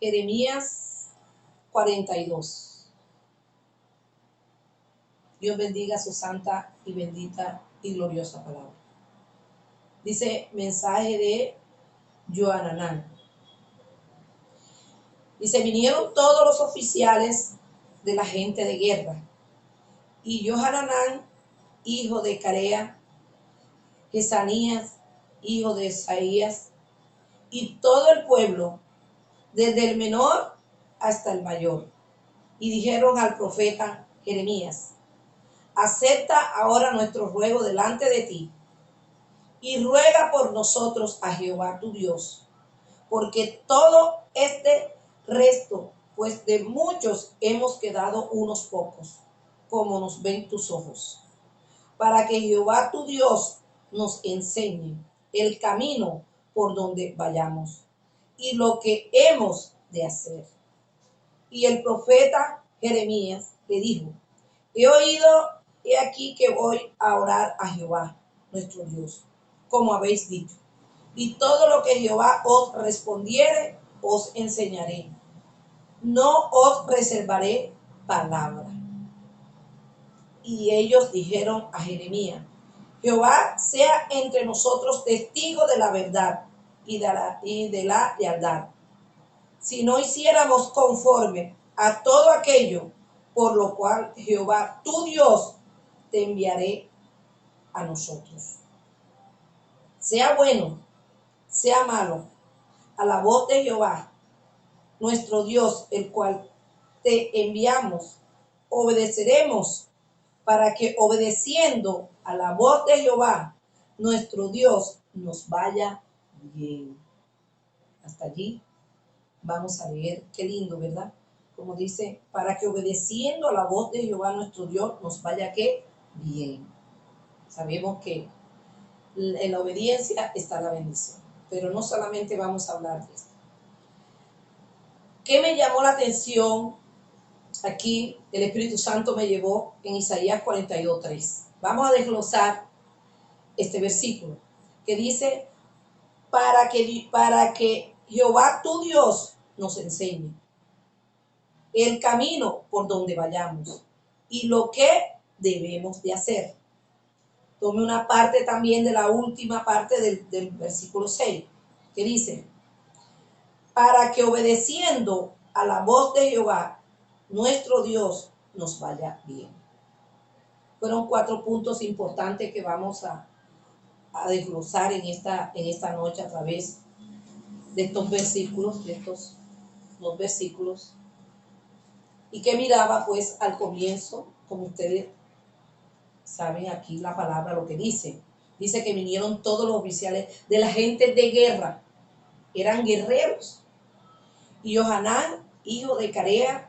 Jeremías 42. Dios bendiga su santa y bendita y gloriosa palabra. Dice mensaje de Johananán. Dice, vinieron todos los oficiales de la gente de guerra, y Johananán, hijo de Carea, Jesanías, hijo de Isaías, y todo el pueblo, desde el menor hasta el mayor, y dijeron al profeta Jeremías: acepta ahora nuestro ruego delante de ti, y ruega por nosotros a Jehová tu Dios, porque todo este resto, pues de muchos hemos quedado unos pocos, como nos ven tus ojos, para que Jehová tu Dios nos enseñe el camino por donde vayamos y lo que hemos de hacer. Y el profeta Jeremías le dijo: he oído, he aquí que voy a orar a Jehová nuestro Dios, como habéis dicho, y todo lo que Jehová os respondiere, os enseñaré. No os reservaré palabra. Y ellos dijeron a Jeremías: Jehová sea entre nosotros testigo de la verdad y de la lealtad, si no hiciéramos conforme a todo aquello por lo cual Jehová tu Dios te enviaré a nosotros. Sea bueno, sea malo, a la voz de Jehová nuestro Dios, el cual te enviamos, obedeceremos, para que obedeciendo a la voz de Jehová nuestro Dios nos vaya bien. Hasta allí vamos a leer. Qué lindo, ¿verdad? Como dice, para que obedeciendo a la voz de Jehová nuestro Dios nos vaya ¿qué? Bien. Sabemos que en la obediencia está la bendición, pero no solamente vamos a hablar de esto. ¿Qué me llamó la atención? Aquí el Espíritu Santo me llevó en Isaías 42:3. Vamos a desglosar este versículo que dice: para que Jehová tu Dios nos enseñe el camino por donde vayamos y lo que debemos de hacer. Tome una parte también de la última parte del versículo 6, que dice: para que obedeciendo a la voz de Jehová nuestro Dios nos vaya bien. Fueron 4 puntos importantes que vamos a desglosar en esta noche a través de estos versículos, de estos 2 versículos. Y que miraba pues al comienzo, como ustedes saben aquí la palabra lo que dice. Dice que vinieron todos los oficiales de la gente de guerra, eran guerreros. Y Johanán, hijo de Carea,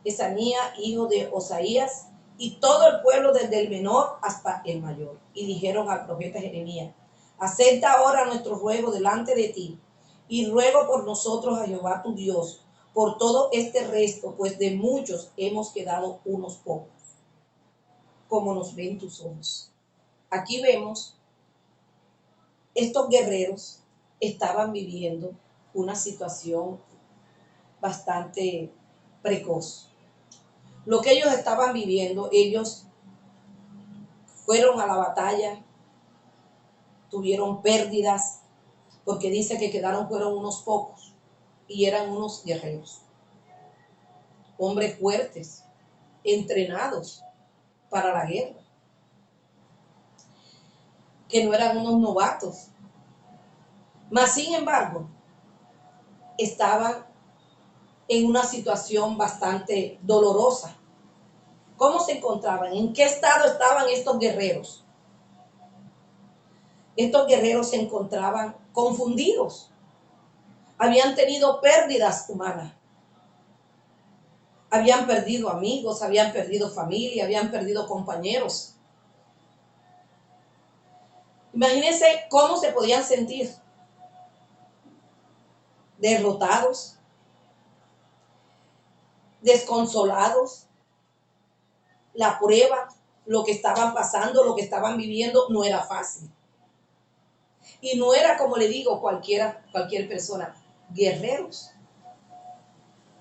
Jesanías, hijo de Osaías, y todo el pueblo desde el menor hasta el mayor. Y dijeron al profeta Jeremías: acepta ahora nuestro ruego delante de ti, y ruego por nosotros a Jehová tu Dios, por todo este resto, pues de muchos hemos quedado unos pocos, como nos ven tus ojos. Aquí vemos, estos guerreros estaban viviendo una situación bastante precoz. Lo que ellos estaban viviendo, ellos fueron a la batalla, tuvieron pérdidas, porque dice que fueron unos pocos, y eran unos guerreros, hombres fuertes, entrenados para la guerra, que no eran unos novatos. Mas, sin embargo, estaban en una situación bastante dolorosa. ¿Cómo se encontraban? ¿En qué estado estaban estos guerreros? Estos guerreros se encontraban confundidos. Habían tenido pérdidas humanas. Habían perdido amigos, habían perdido familia, habían perdido compañeros. Imagínense cómo se podían sentir. Derrotados, desconsolados. La prueba, lo que estaban pasando, lo que estaban viviendo, no era fácil. Y no era, como le digo, cualquier persona, guerreros.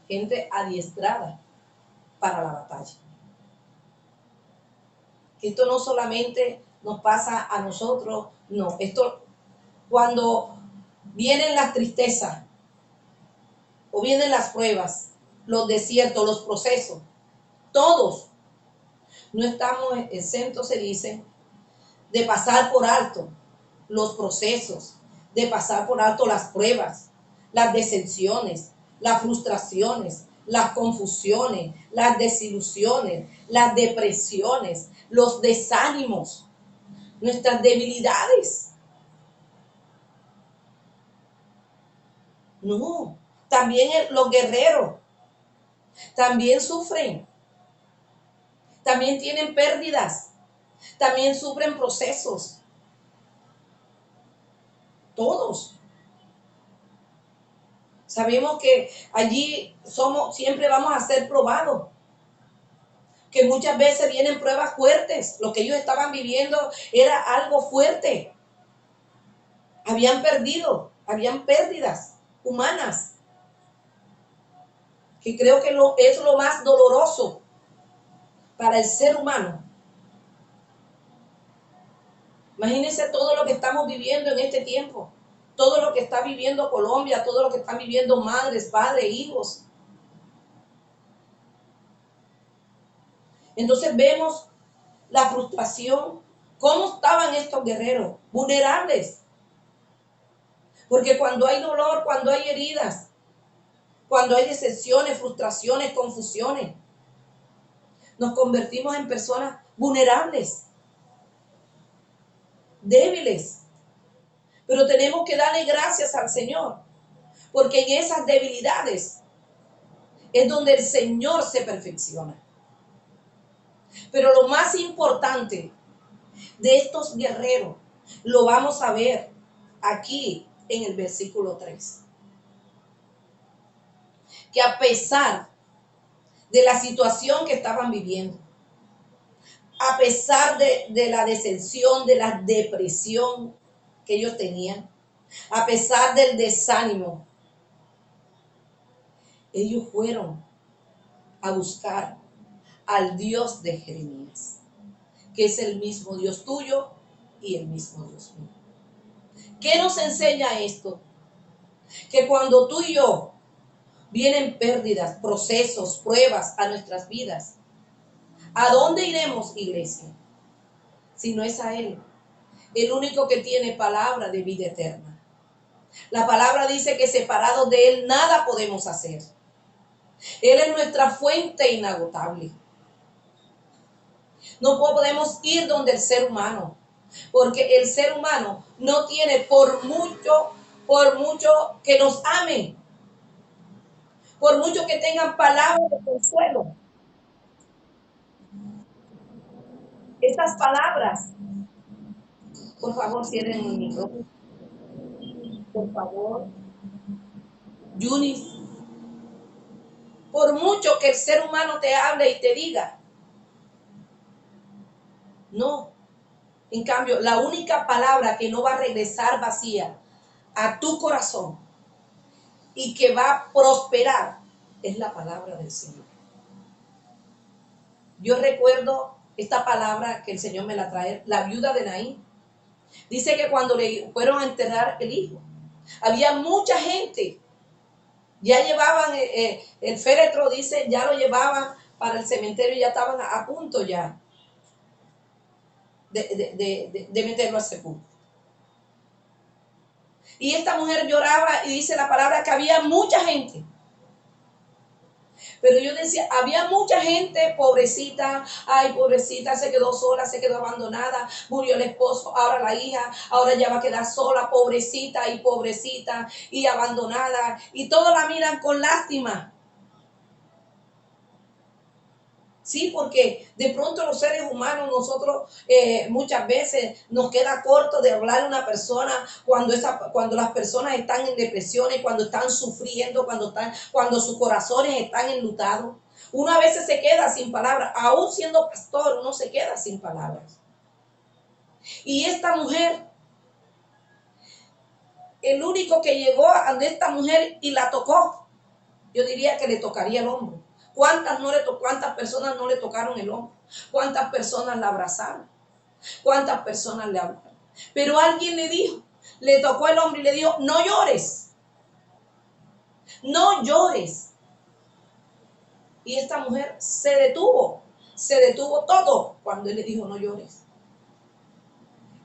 gente adiestrada para la batalla. Que esto no solamente nos pasa a nosotros, no, esto cuando vienen las tristezas o vienen las pruebas, los desiertos, los procesos, todos no estamos exentos, se dice, de pasar por alto los procesos, de pasar por alto las pruebas, las decepciones, las frustraciones, las confusiones, las desilusiones, las depresiones, los desánimos, nuestras debilidades. No, también los guerreros también sufren, también tienen pérdidas, también sufren procesos. Todos. Sabemos que allí siempre vamos a ser probados. Que muchas veces vienen pruebas fuertes. Lo que ellos estaban viviendo era algo fuerte. Habían perdido, habían pérdidas humanas. Que creo que es lo más doloroso para el ser humano. Imagínense todo lo que estamos viviendo en este tiempo. Todo lo que está viviendo Colombia, todo lo que están viviendo madres, padres, hijos. Entonces vemos la frustración, cómo estaban estos guerreros, vulnerables. Porque cuando hay dolor, cuando hay heridas, cuando hay decepciones, frustraciones, confusiones, nos convertimos en personas vulnerables, débiles. Pero tenemos que darle gracias al Señor, porque en esas debilidades es donde el Señor se perfecciona. Pero lo más importante de estos guerreros lo vamos a ver aquí en el versículo 3. Que a pesar de la situación que estaban viviendo, a pesar de la decepción, de la depresión que ellos tenían, a pesar del desánimo, ellos fueron a buscar al Dios de Jeremías, que es el mismo Dios tuyo y el mismo Dios mío. ¿Qué nos enseña esto? Que cuando tú y yo vienen pérdidas, procesos, pruebas a nuestras vidas, ¿a dónde iremos, iglesia? Si no es a Él, el único que tiene palabra de vida eterna. La palabra dice que separados de Él nada podemos hacer. Él es nuestra fuente inagotable. No podemos ir donde el ser humano, porque el ser humano no tiene por mucho que nos amen, por mucho que tengan palabras de consuelo. Estas palabras, por favor, cierren el micrófono. Por favor, Yunis, por mucho que el ser humano te hable y te diga, no. En cambio, la única palabra que no va a regresar vacía a tu corazón y que va a prosperar es la palabra del Señor. Yo recuerdo esta palabra que el Señor me la trae, la viuda de Naín. Dice que cuando le fueron a enterrar el hijo, había mucha gente. Ya llevaban el féretro, dice, ya lo llevaban para el cementerio y ya estaban a punto ya de meterlo al sepulcro. Y esta mujer lloraba y dice la palabra que había mucha gente. Pero yo decía, había mucha gente, pobrecita, ay, pobrecita, se quedó sola, se quedó abandonada, murió el esposo, ahora la hija, ahora ya va a quedar sola, pobrecita y abandonada. Y todos la miran con lástima. Sí, porque de pronto los seres humanos, nosotros muchas veces nos queda corto de hablar a una persona cuando las personas están en depresiones, cuando están sufriendo, cuando sus corazones están enlutados. Uno a veces se queda sin palabras, aún siendo pastor, uno se queda sin palabras. Y esta mujer, el único que llegó a esta mujer y la tocó, yo diría que le tocaría el hombro. ¿Cuántas personas no le tocaron el hombro? ¿Cuántas personas la abrazaron? ¿Cuántas personas le hablaron? Pero alguien le dijo, le tocó el hombro y le dijo, no llores, no llores. Y esta mujer se detuvo todo cuando él le dijo, no llores.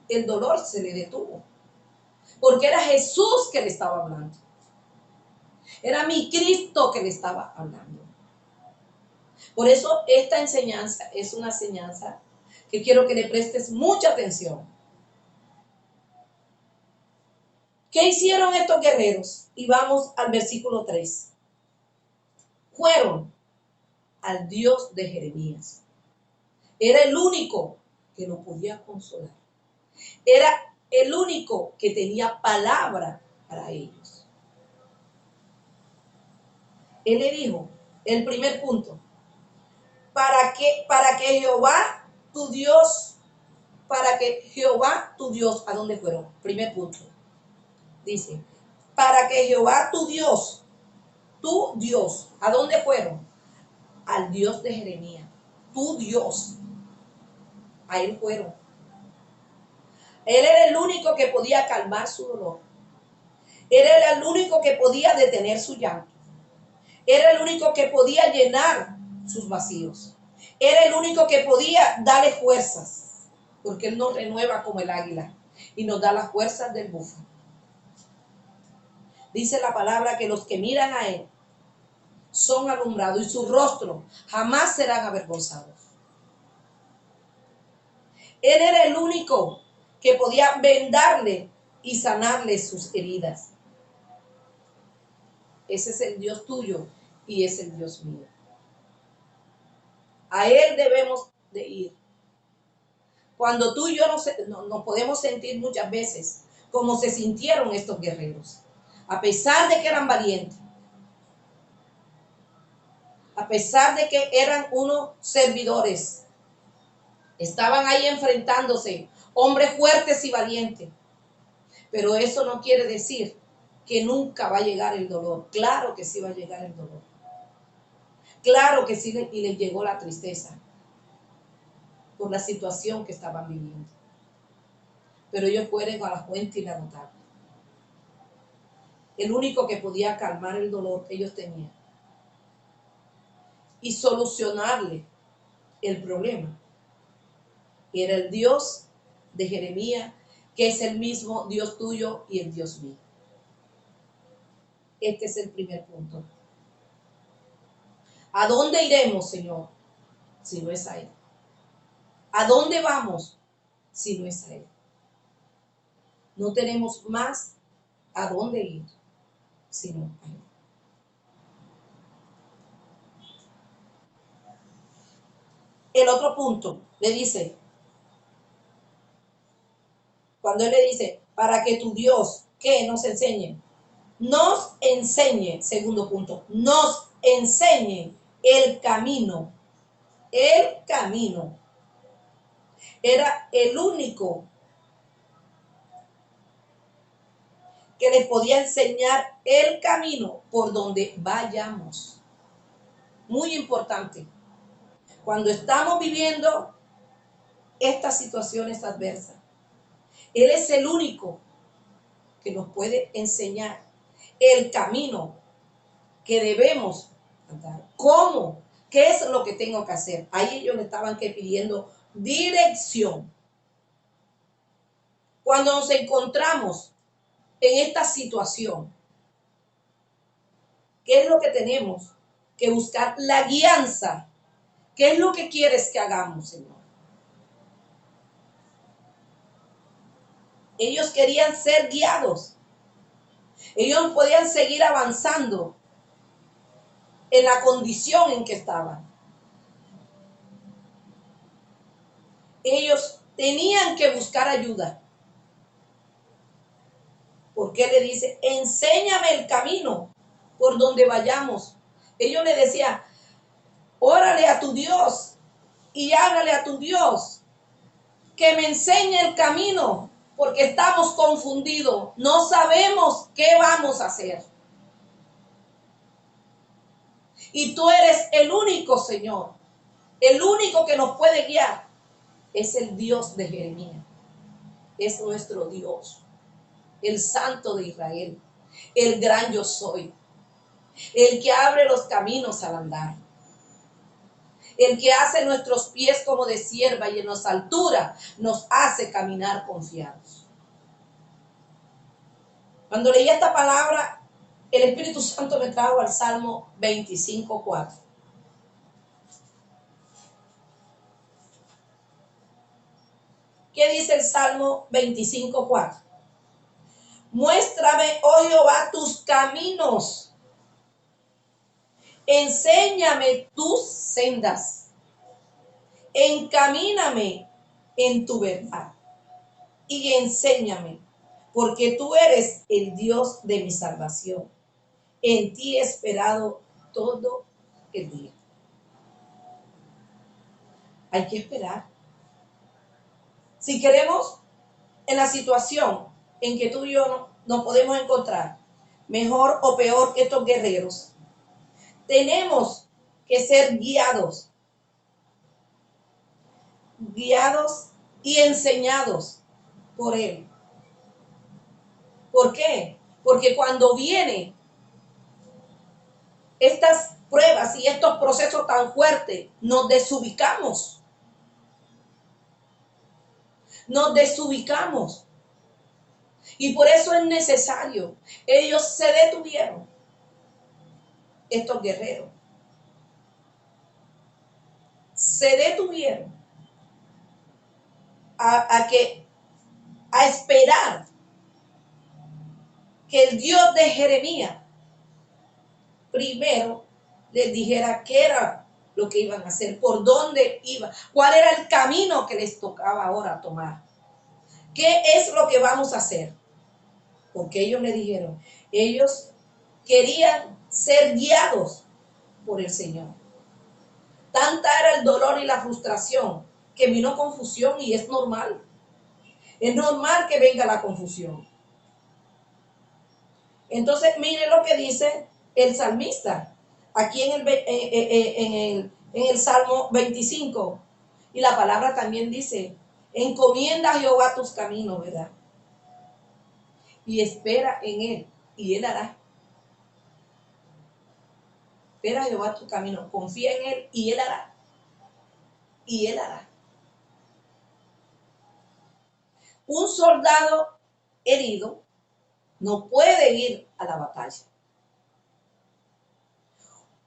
El dolor se le detuvo, porque era Jesús que le estaba hablando. Era mi Cristo que le estaba hablando. Por eso esta enseñanza es una enseñanza que quiero que le prestes mucha atención. ¿Qué hicieron estos guerreros? Y vamos al versículo 3. Fueron al Dios de Jeremías. Era el único que lo podía consolar. Era el único que tenía palabra para ellos. Él le dijo, el primer punto, para que Jehová tu Dios, ¿a dónde fueron? Primer punto. Dice, para que Jehová tu Dios, ¿a dónde fueron? Al Dios de Jeremías, tu Dios. A él fueron. Él era el único que podía calmar su dolor. Él era el único que podía detener su llanto. Era el único que podía llenar sus vacíos. Era el único que podía darle fuerzas, porque Él nos renueva como el águila y nos da las fuerzas del búfalo. Dice la palabra que los que miran a Él son alumbrados y su rostro jamás serán avergonzados. Él era el único que podía vendarle y sanarle sus heridas. Ese es el Dios tuyo y es el Dios mío. A Él debemos de ir. Cuando tú y yo nos podemos sentir muchas veces como se sintieron estos guerreros, a pesar de que eran valientes, a pesar de que eran unos servidores, estaban ahí enfrentándose, hombres fuertes y valientes, pero eso no quiere decir que nunca va a llegar el dolor. Claro que sí va a llegar el dolor. Claro que sí, y les llegó la tristeza por la situación que estaban viviendo. Pero ellos fueron a la fuente y la agotaron. El único que podía calmar el dolor que ellos tenían y solucionarle el problema era el Dios de Jeremías, que es el mismo Dios tuyo y el Dios mío. Este es el primer punto. ¿A dónde iremos, Señor, si no es a Él? ¿A dónde vamos si no es a Él? No tenemos más a dónde ir sino a Él. El otro punto le dice, cuando Él le dice, para que tu Dios, ¿qué? Nos enseñe, segundo punto, nos enseñe el camino. El camino. Era el único que les podía enseñar el camino por donde vayamos. Muy importante. Cuando estamos viviendo estas situaciones adversas, Él es el único que nos puede enseñar el camino que debemos andar. ¿Cómo? ¿Qué es lo que tengo que hacer? Ahí ellos le estaban pidiendo dirección. Cuando nos encontramos en esta situación, ¿qué es lo que tenemos que buscar? La guianza. ¿Qué es lo que quieres que hagamos, Señor? Ellos querían ser guiados. Ellos podían seguir avanzando en la condición en que estaban. Ellos tenían que buscar ayuda. Porque Él le dice, enséñame el camino por donde vayamos. Ellos le decían, órale a tu Dios y háblale a tu Dios que me enseñe el camino, porque estamos confundidos, no sabemos qué vamos a hacer. Y tú eres el único, Señor. El único que nos puede guiar es el Dios de Jeremías. Es nuestro Dios, el Santo de Israel, el gran yo soy, el que abre los caminos al andar, el que hace nuestros pies como de sierva y en las alturas nos hace caminar confiados. Cuando leí esta palabra, el Espíritu Santo me trajo al Salmo 25:4. ¿Qué dice el Salmo 25:4? Muéstrame, oh Jehová, tus caminos. Enséñame tus sendas. Encamíname en tu verdad. Y enséñame, porque tú eres el Dios de mi salvación. En ti he esperado todo el día. Hay que esperar. Si queremos, en la situación en que tú y yo nos podemos encontrar, mejor o peor que estos guerreros, tenemos que ser guiados y enseñados por Él. ¿Por qué? Porque cuando vienen estas pruebas y estos procesos tan fuertes, nos desubicamos. Nos desubicamos. Y por eso es necesario. Ellos se detuvieron, estos guerreros. Se detuvieron a esperar que el Dios de Jeremías primero les dijera qué era lo que iban a hacer, por dónde iban, cuál era el camino que les tocaba ahora tomar. ¿Qué es lo que vamos a hacer? Porque ellos le dijeron, ellos querían ser guiados por el Señor. Tanta era el dolor y la frustración que vino confusión y es normal. Es normal que venga la confusión. Entonces, mire lo que dice el salmista aquí en el Salmo 25. Y la palabra también dice, encomienda a Jehová tus caminos, ¿verdad? Y espera en Él, y Él hará. Espera a Jehová tu camino, confía en Él, y Él hará. Y Él hará. Un soldado herido no puede ir a la batalla.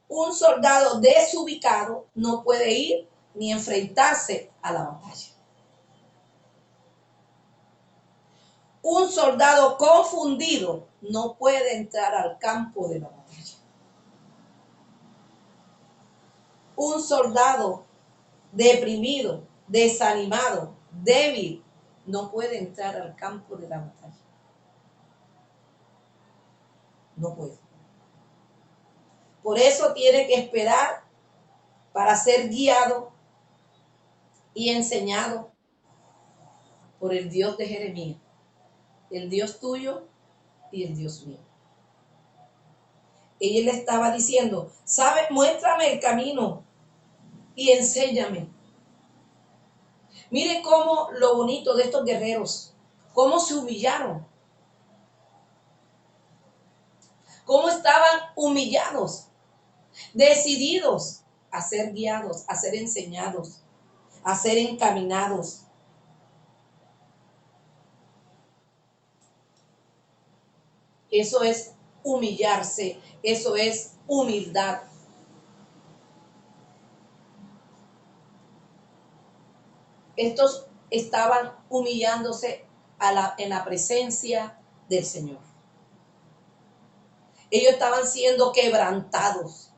Un soldado desubicado no puede ir ni enfrentarse a la batalla. Un soldado confundido no puede entrar al campo de la batalla. Un soldado deprimido, desanimado, débil, no puede entrar al campo de la batalla. No puede. Por eso tiene que esperar para ser guiado y enseñado por el Dios de Jeremías, el Dios tuyo y el Dios mío. Ella le estaba diciendo, ¿sabes? Muéstrame el camino y enséñame. Mire cómo lo bonito de estos guerreros, cómo se humillaron, cómo estaban humillados, decididos a ser guiados, a ser enseñados, a ser encaminados. Eso es humillarse, eso es humildad. Estos estaban humillándose en la presencia del Señor. Ellos estaban siendo quebrantados.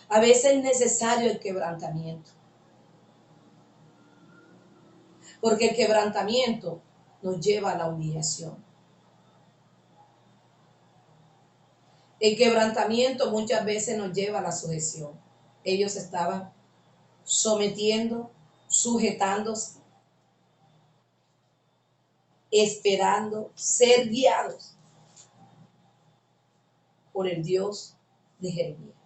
A veces es necesario el quebrantamiento. Porque el quebrantamiento nos lleva a la humillación. El quebrantamiento muchas veces nos lleva a la sujeción. Ellos estaban sometiendo, sujetándose, esperando ser guiados por el Dios de Jeremías.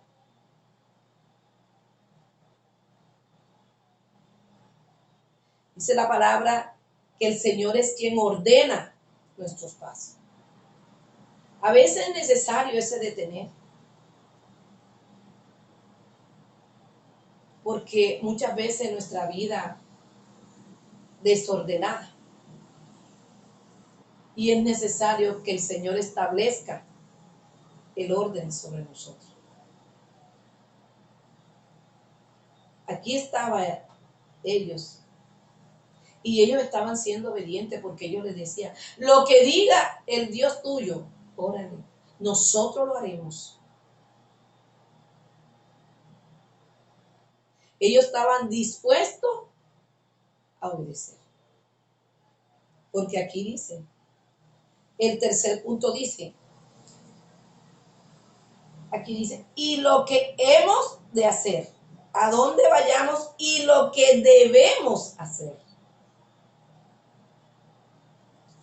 Dice la palabra que el Señor es quien ordena nuestros pasos. A veces es necesario ese detener, porque muchas veces nuestra vida desordenada y es necesario que el Señor establezca el orden sobre nosotros. Aquí estaban ellos y ellos estaban siendo obedientes porque ellos les decían, lo que diga el Dios tuyo, órale, nosotros lo haremos. Ellos estaban dispuestos a obedecer. Porque aquí dice, el tercer punto dice, aquí dice, y lo que hemos de hacer, a dónde vayamos y lo que debemos hacer.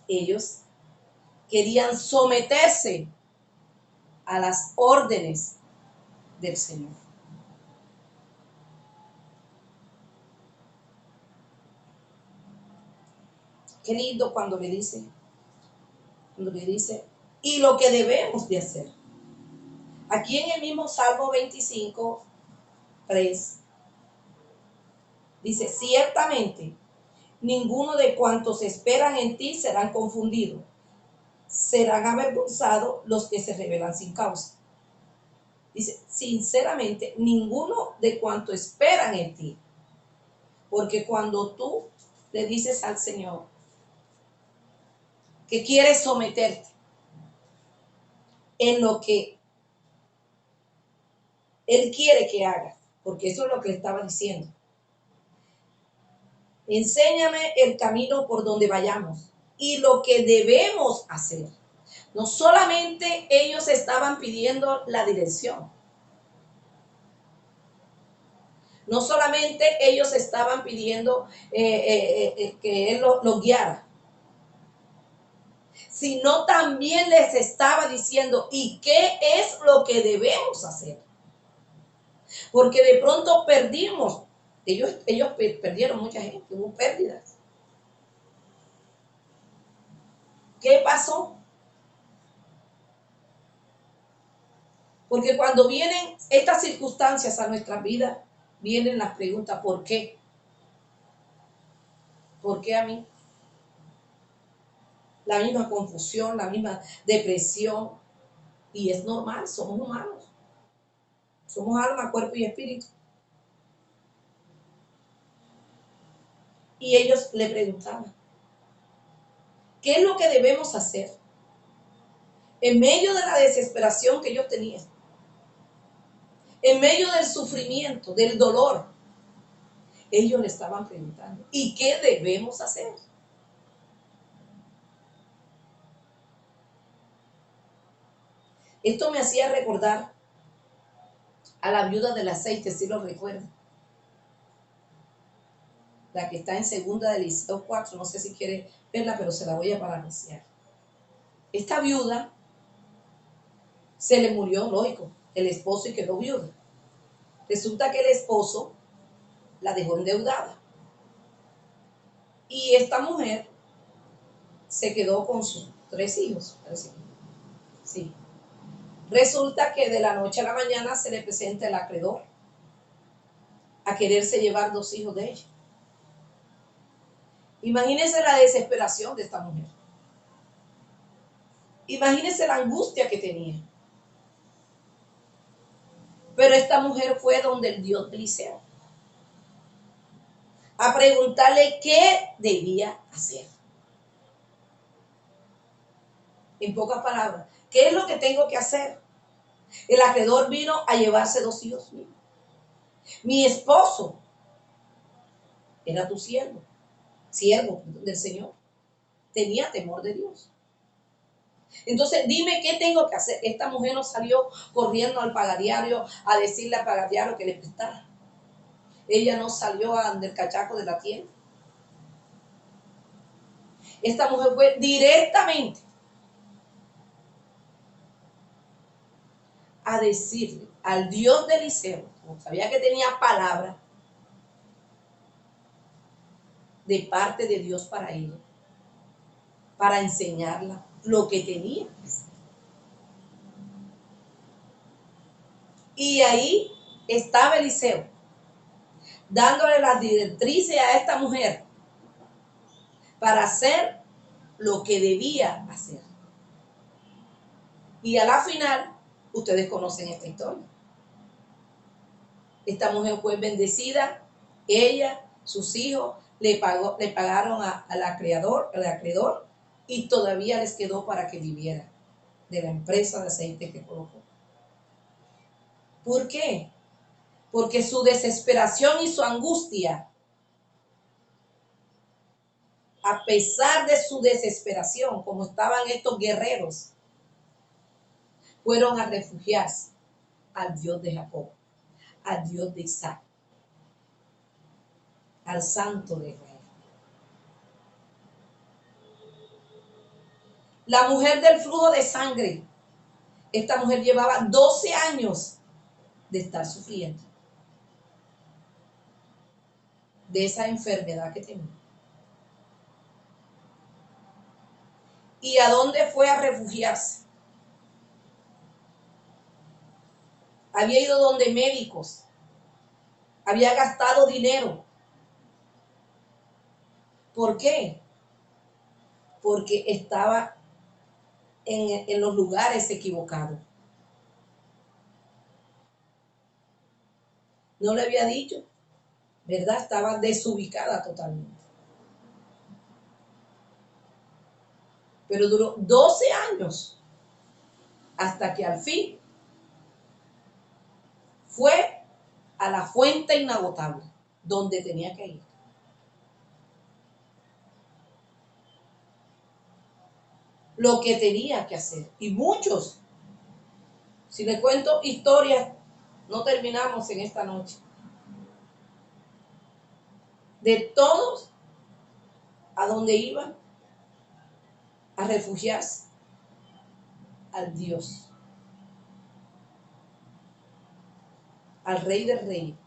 Ellos querían someterse a las órdenes del Señor. Qué lindo cuando le dice, y lo que debemos de hacer. Aquí en el mismo Salmo 25, 3, dice, ciertamente, ninguno de cuantos esperan en ti serán confundidos. Serán avergonzados los que se rebelan sin causa. Dice, sinceramente, ninguno de cuantos esperan en ti. Porque cuando tú le dices al Señor que quieres someterte en lo que Él quiere que hagas, porque eso es lo que le estaba diciendo. Enséñame el camino por donde vayamos y lo que debemos hacer. No solamente ellos estaban pidiendo la dirección. No solamente ellos estaban pidiendo que Él los guiara, sino también les estaba diciendo, ¿y qué es lo que debemos hacer? Porque de pronto perdimos, ellos perdieron mucha gente, hubo pérdidas. ¿Qué pasó? Porque cuando vienen estas circunstancias a nuestra vida, vienen las preguntas, ¿por qué? ¿Por qué a mí? La misma confusión, la misma depresión, y es normal, somos humanos. Somos alma, cuerpo y espíritu. Y ellos le preguntaban, ¿qué es lo que debemos hacer? En medio de la desesperación que ellos tenían, en medio del sufrimiento, del dolor, ellos le estaban preguntando, ¿y qué debemos hacer? Esto me hacía recordar a la viuda del aceite, si lo recuerdan. La que está en segunda de Eliseo 4, no sé si quiere verla, pero se la voy a parafrasear. Esta viuda se le murió, lógico, el esposo y quedó viuda. Resulta que el esposo la dejó endeudada. Y esta mujer se quedó con sus 3 hijos. Sí. Resulta que de la noche a la mañana se le presenta el acreedor a quererse llevar 2 hijos de ella. Imagínense la desesperación de esta mujer. Imagínense la angustia que tenía. Pero esta mujer fue donde el Dios de Eliseo a preguntarle qué debía hacer. En pocas palabras, ¿qué es lo que tengo que hacer? El acreedor vino a llevarse 2 hijos míos. Mi esposo era tu siervo del Señor. Tenía temor de Dios. Entonces, dime qué tengo que hacer. Esta mujer no salió corriendo al pagadiario a decirle al pagadiario que le prestara. Ella no salió del cachaco de la tienda. Esta mujer fue directamente a decirle al Dios de Eliseo, como sabía que tenía palabra, de parte de Dios para ella, para enseñarla lo que tenía que hacer. Y ahí estaba Eliseo, dándole las directrices a esta mujer para hacer lo que debía hacer. Y a la final, ustedes conocen esta historia. Esta mujer fue bendecida, ella, sus hijos, le pagaron al acreedor y todavía les quedó para que viviera de la empresa de aceite que colocó. ¿Por qué? Porque su desesperación y su angustia, a pesar de su desesperación, como estaban estos guerreros, fueron a refugiarse al Dios de Jacob, al Dios de Isaac, al Santo de Israel. La mujer del flujo de sangre, esta mujer llevaba 12 años de estar sufriendo de esa enfermedad que tenía. ¿Y a dónde fue a refugiarse? Había ido donde médicos, había gastado dinero. ¿Por qué? Porque estaba en los lugares equivocados. No le había dicho, ¿verdad? Estaba desubicada totalmente. Pero duró 12 años hasta que al fin fue a la fuente inagotable donde tenía que ir. Lo que tenía que hacer. Y muchos, si les cuento historias, no terminamos en esta noche. De todos a donde iban a refugiarse al Dios, al Rey del Rey,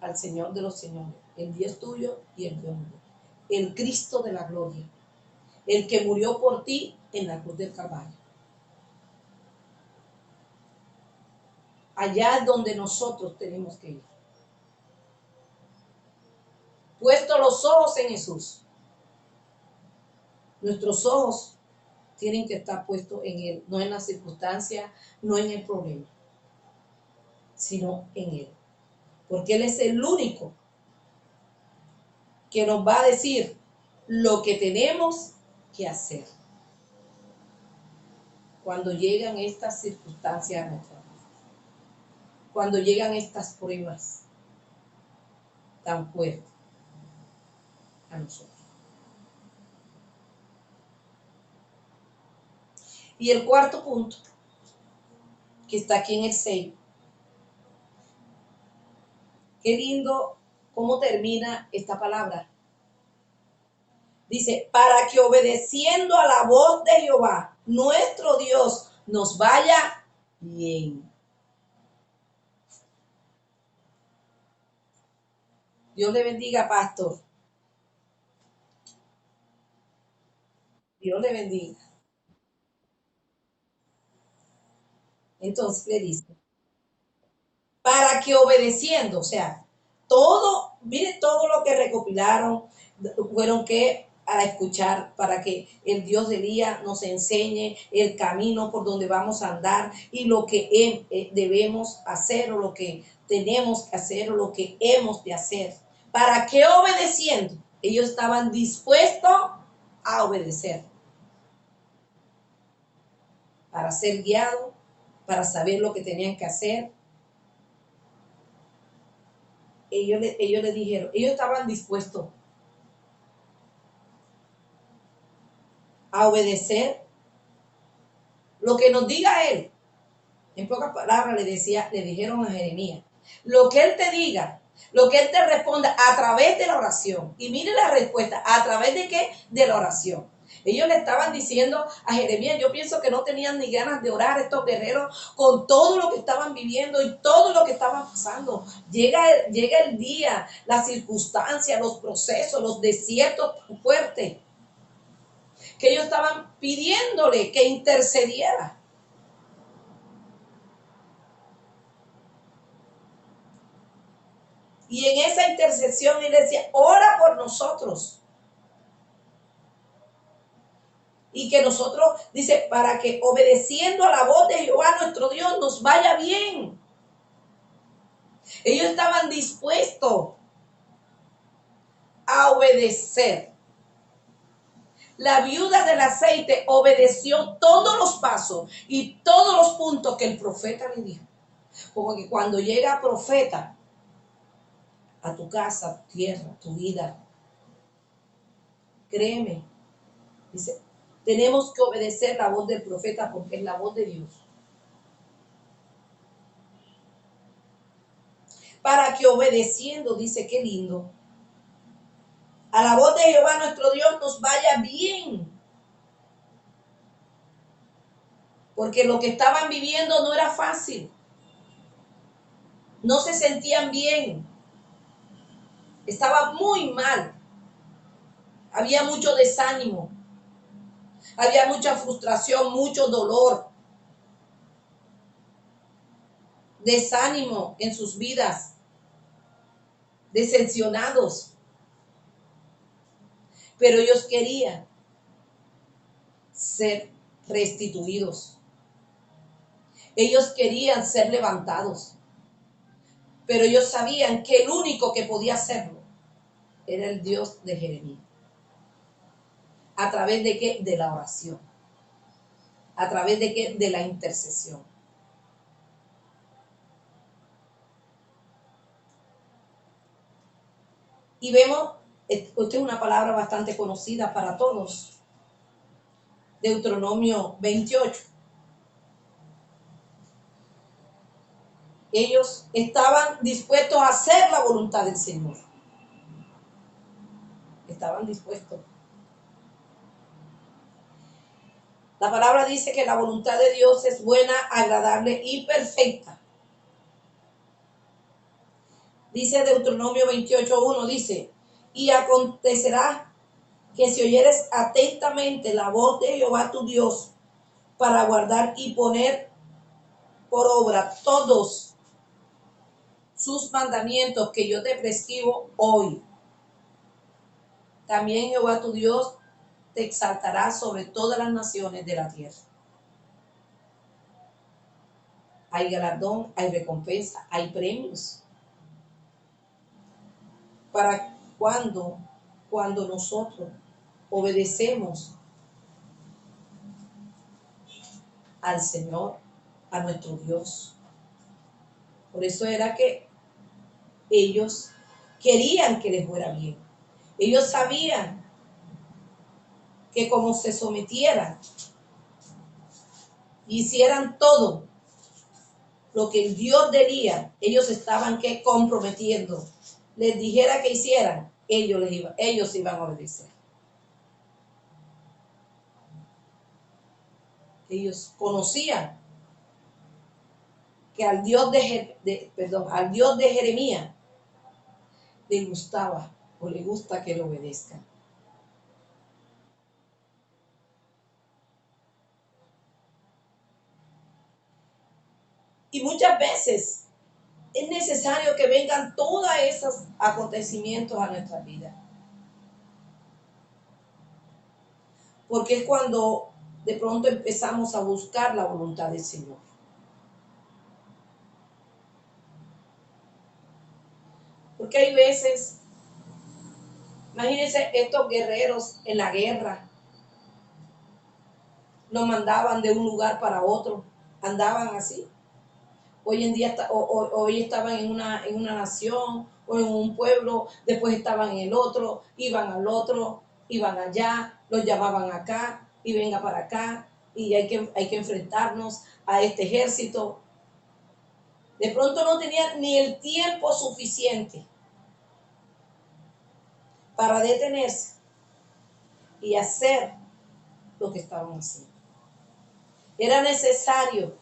al Señor de los Señores, el Dios tuyo y el Dios mío, el Cristo de la gloria, el que murió por ti en la cruz del Calvario. Allá es donde nosotros tenemos que ir. Puesto los ojos en Jesús. Nuestros ojos tienen que estar puestos en Él, no en las circunstancias, no en el problema, sino en Él. Porque Él es el único que nos va a decir lo que tenemos que hacer cuando llegan estas circunstancias a nuestra vida, cuando llegan estas pruebas tan fuertes a nosotros. Y el cuarto punto, que está aquí en el 6, qué lindo cómo termina esta palabra. Dice, para que obedeciendo a la voz de Jehová, nuestro Dios, nos vaya bien. Dios le bendiga, pastor. Dios le bendiga. Entonces le dice, para que obedeciendo, o sea, todo, mire todo lo que recopilaron, fueron que a escuchar para que el Dios de Elías nos enseñe el camino por donde vamos a andar y lo que debemos hacer o lo que tenemos que hacer o lo que hemos de hacer. ¿Para qué obedeciendo? Ellos estaban dispuestos a obedecer, para ser guiados, para saber lo que tenían que hacer. Ellos le dijeron, ellos estaban dispuestos a obedecer lo que nos diga Él. En pocas palabras le dijeron a Jeremías, lo que Él te diga, lo que Él te responda a través de la oración. Y mire la respuesta, ¿a través de qué? De la oración. Ellos le estaban diciendo a Jeremías, yo pienso que no tenían ni ganas de orar estos guerreros con todo lo que estaban viviendo y todo lo que estaba pasando. Llega el día, las circunstancias, los procesos, los desiertos tan fuertes, que ellos estaban pidiéndole que intercediera. Y en esa intercesión él decía, ora por nosotros. Y que nosotros, dice, para que obedeciendo a la voz de Jehová nuestro Dios nos vaya bien. Ellos estaban dispuestos a obedecer. La viuda del aceite obedeció todos los pasos y todos los puntos que el profeta le dijo. Porque cuando llega profeta a tu casa, a tu tierra, a tu vida, créeme, dice, tenemos que obedecer la voz del profeta porque es la voz de Dios. Para que obedeciendo, dice, qué lindo, a la voz de Jehová nuestro Dios nos vaya bien. Porque lo que estaban viviendo no era fácil. No se sentían bien. Estaban muy mal. Había mucho desánimo. Había mucha frustración, mucho dolor. Desánimo en sus vidas. Decepcionados. Pero ellos querían ser restituidos. Ellos querían ser levantados. Pero ellos sabían que el único que podía hacerlo era el Dios de Jeremías. ¿A través de qué? De la oración. ¿A través de qué? De la intercesión. Y vemos, esta es una palabra bastante conocida para todos, Deuteronomio 28. Ellos estaban dispuestos a hacer la voluntad del Señor. Estaban dispuestos. La palabra dice que la voluntad de Dios es buena, agradable y perfecta. Dice Deuteronomio 28:1, dice, y acontecerá que si oyeres atentamente la voz de Jehová tu Dios para guardar y poner por obra todos sus mandamientos que yo te prescribo hoy, también Jehová tu Dios te exaltará sobre todas las naciones de la tierra. Hay galardón, hay recompensa, hay premios. Para cuando nosotros obedecemos al Señor, a nuestro Dios. Por eso era que ellos querían que les fuera bien. Ellos sabían que como se sometieran, hicieran todo lo que el Dios diría, ellos estaban que comprometiendo. Les dijera que hicieran, ellos iban a obedecer. Ellos conocían que al Dios de Jeremías le gustaba o le gusta que le obedezcan. Y muchas veces es necesario que vengan todos esos acontecimientos a nuestra vida. Porque es cuando de pronto empezamos a buscar la voluntad del Señor. Porque hay veces, imagínense estos guerreros en la guerra, los mandaban de un lugar para otro, andaban así. Hoy en día, hoy estaban en una nación o en un pueblo, después estaban en el otro, iban al otro, iban allá, los llamaban acá y venga para acá y hay que enfrentarnos a este ejército. De pronto no tenían ni el tiempo suficiente para detenerse y hacer lo que estaban haciendo. Era necesario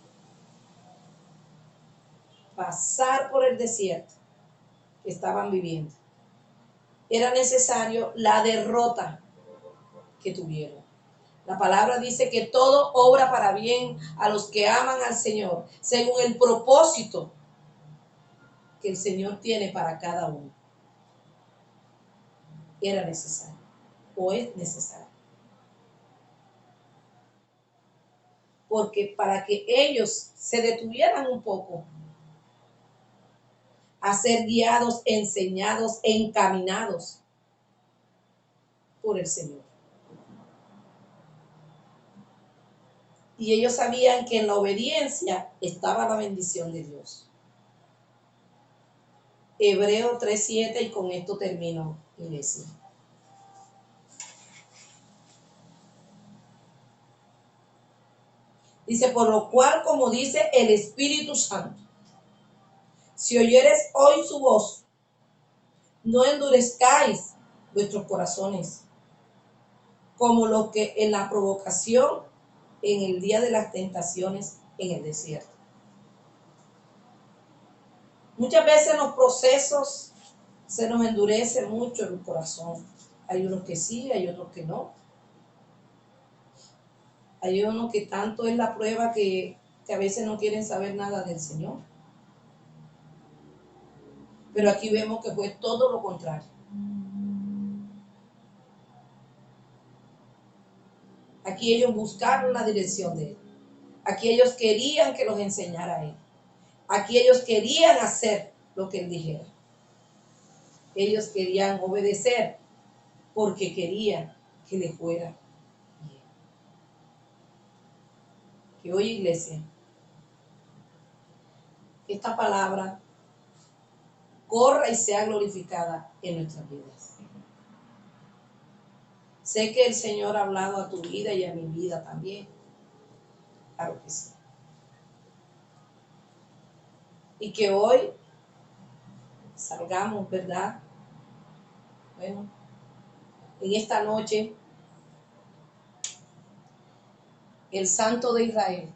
pasar por el desierto que estaban viviendo. Era necesario la derrota que tuvieron. La palabra dice que todo obra para bien a los que aman al Señor, según el propósito que el Señor tiene para cada uno. Era necesario, o es necesario. Porque para que ellos se detuvieran un poco a ser guiados, enseñados, encaminados por el Señor. Y ellos sabían que en la obediencia estaba la bendición de Dios. Hebreo 3:7, y con esto termino, iglesia. Dice, por lo cual, como dice el Espíritu Santo, si oyeres hoy su voz, no endurezcáis vuestros corazones, como lo que en la provocación en el día de las tentaciones en el desierto. Muchas veces en los procesos se nos endurece mucho el corazón. Hay unos que sí, hay otros que no. Hay unos que tanto es la prueba que a veces no quieren saber nada del Señor. Pero aquí vemos que fue todo lo contrario. Aquí ellos buscaron la dirección de Él. Aquí ellos querían que los enseñara a Él. Aquí ellos querían hacer lo que Él dijera. Ellos querían obedecer porque querían que les fuera bien. Que hoy, iglesia, que esta palabra corra y sea glorificada en nuestras vidas. Sé que el Señor ha hablado a tu vida y a mi vida también. Claro que sí. Y que hoy salgamos, ¿verdad? Bueno, en esta noche, el Santo de Israel